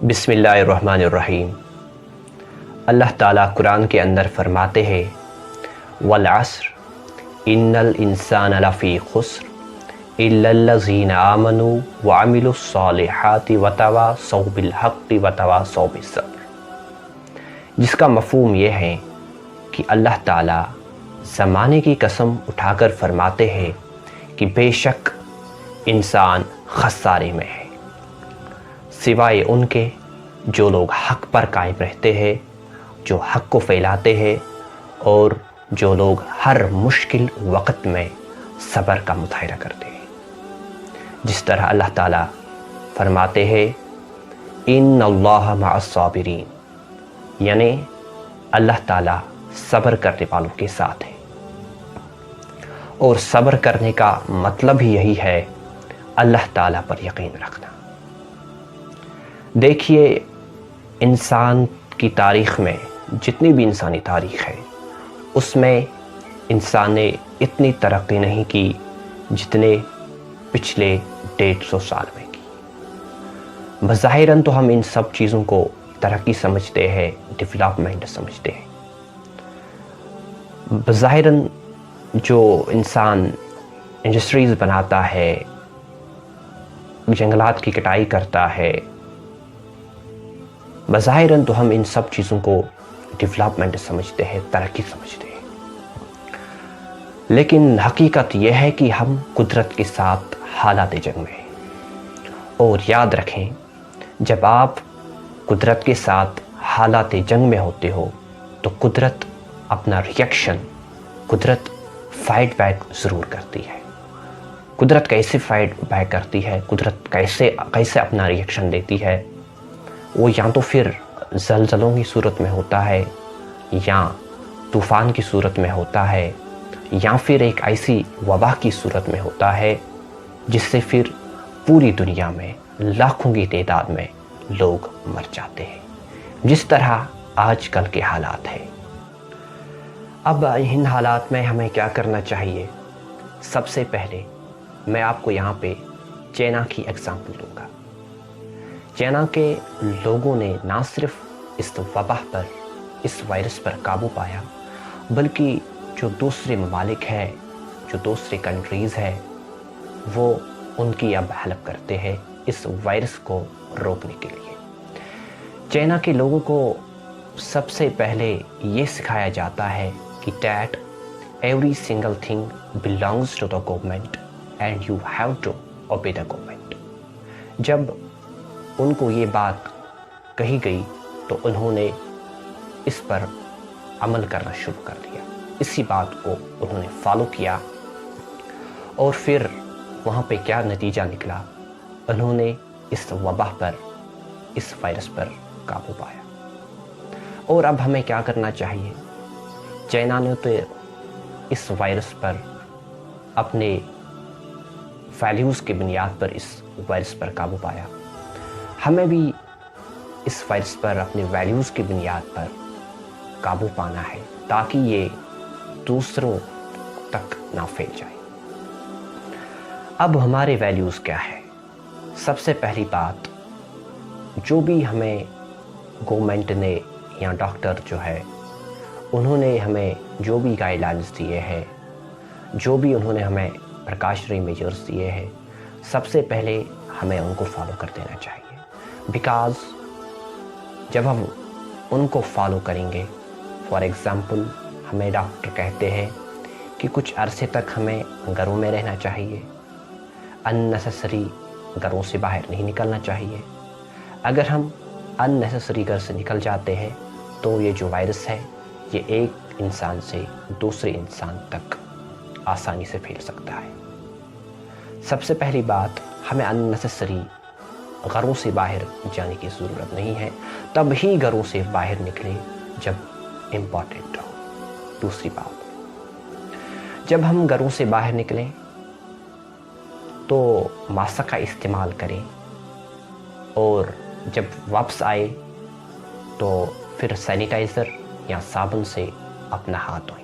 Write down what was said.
بسم اللہ الرحمن الرحیم۔ اللہ تعالیٰ قرآن کے اندر فرماتے ہیں والعصر ان الانسان لفی خسر الا الذین آمنوا وعملوا الصالحات وتواصوا بالحق وتواصوا بالصبر، جس کا مفہوم یہ ہے کہ اللہ تعالیٰ زمانے کی قسم اٹھا کر فرماتے ہیں کہ بے شک انسان خسارے میں ہے، سوائے ان کے جو لوگ حق پر قائم رہتے ہیں، جو حق کو پھیلاتے ہیں اور جو لوگ ہر مشکل وقت میں صبر کا مظاہرہ کرتے ہیں۔ جس طرح اللہ تعالیٰ فرماتے ہیں ان اللہ مع الصابرین، یعنی اللہ تعالیٰ صبر کرنے والوں کے ساتھ ہے، اور صبر کرنے کا مطلب ہی یہی ہے اللہ تعالیٰ پر یقین رکھنا۔ دیکھیے، انسان کی تاریخ میں جتنی بھی انسانی تاریخ ہے اس میں انسان نے اتنی ترقی نہیں کی جتنے پچھلے 150 سال میں کی۔ بظاہراً تو ہم ان سب چیزوں کو ترقی سمجھتے ہیں، ڈیولپمنٹ سمجھتے ہیں۔ بظاہراً جو انسان انڈسٹریز بناتا ہے، جنگلات کی کٹائی کرتا ہے، بظاہراً تو ہم ان سب چیزوں کو ڈیولپمنٹ سمجھتے ہیں، ترقی سمجھتے ہیں، لیکن حقیقت یہ ہے کہ ہم قدرت کے ساتھ حالات جنگ میں ہیں۔ اور یاد رکھیں، جب آپ قدرت کے ساتھ حالات جنگ میں ہوتے ہو تو قدرت اپنا ریئیکشن، قدرت فائٹ بیک ضرور کرتی ہے۔ قدرت کیسے فائٹ بیک کرتی ہے، قدرت کیسے اپنا ریئیکشن دیتی ہے، وہ یا تو پھر زلزلوں کی صورت میں ہوتا ہے، یا طوفان کی صورت میں ہوتا ہے، یا پھر ایک ایسی وبا کی صورت میں ہوتا ہے جس سے پھر پوری دنیا میں لاکھوں کی تعداد میں لوگ مر جاتے ہیں، جس طرح آج کل کے حالات ہیں۔ اب ان حالات میں ہمیں کیا کرنا چاہیے؟ سب سے پہلے میں آپ کو یہاں پہ چائنا کی ایگزامپل دوں گا۔ چائنا کے لوگوں نے نہ صرف اس وبا پر، اس وائرس پر قابو پایا، بلکہ جو دوسرے ممالک ہیں، جو دوسرے کنٹریز ہیں، وہ ان کی اب ہیلپ کرتے ہیں اس وائرس کو روکنے کے لیے۔ چائنا کے لوگوں کو سب سے پہلے یہ سکھایا جاتا ہے کہ that every single thing belongs to the government and you have to obey the government۔ جب ان کو یہ بات کہی گئی تو انہوں نے اس پر عمل کرنا شروع کر دیا، اسی بات کو انہوں نے فالو کیا، اور پھر وہاں پہ کیا نتیجہ نکلا؟ انہوں نے اس وبا پر، اس وائرس پر قابو پایا۔ اور اب ہمیں کیا کرنا چاہیے؟ چائنا نے تو اس وائرس پر اپنے ویلیوز کی بنیاد پر اس وائرس پر قابو پایا، ہمیں بھی اس وائرس پر اپنے ویلیوز کی بنیاد پر قابو پانا ہے تاکہ یہ دوسروں تک نہ پھیل جائے۔ اب ہمارے ویلیوز کیا ہے؟ سب سے پہلی بات، جو بھی ہمیں گورنمنٹ نے یا ڈاکٹر جو ہے انہوں نے ہمیں جو بھی گائیڈ لائنز دیے ہیں، جو بھی انہوں نے ہمیں پریکاشنری میجرز دیے ہیں، سب سے پہلے ہمیں ان کو فالو کر دینا چاہیے۔ بیکاز جب ہم ان کو فالو کریں گے، فار ایگزامپل ہمیں ڈاکٹر کہتے ہیں کہ کچھ عرصے تک ہمیں گھروں میں رہنا چاہیے، ان نیسیسری گھروں سے باہر نہیں نکلنا چاہیے۔ اگر ہم ان نیسیسری گھر سے نکل جاتے ہیں تو یہ جو وائرس ہے یہ ایک انسان سے دوسرے انسان تک آسانی سے پھیل سکتا ہے۔ سب سے پہلی بات، ہمیں ان نیسیسری گھروں سے باہر جانے کی ضرورت نہیں ہے، تب ہی گھروں سے باہر نکلے جب امپورٹنٹ ہو۔ دوسری بات، جب ہم گھروں سے باہر نکلیں تو ماسک کا استعمال کریں، اور جب واپس آئے تو پھر سینیٹائزر یا صابن سے اپنا ہاتھ دھوئیں۔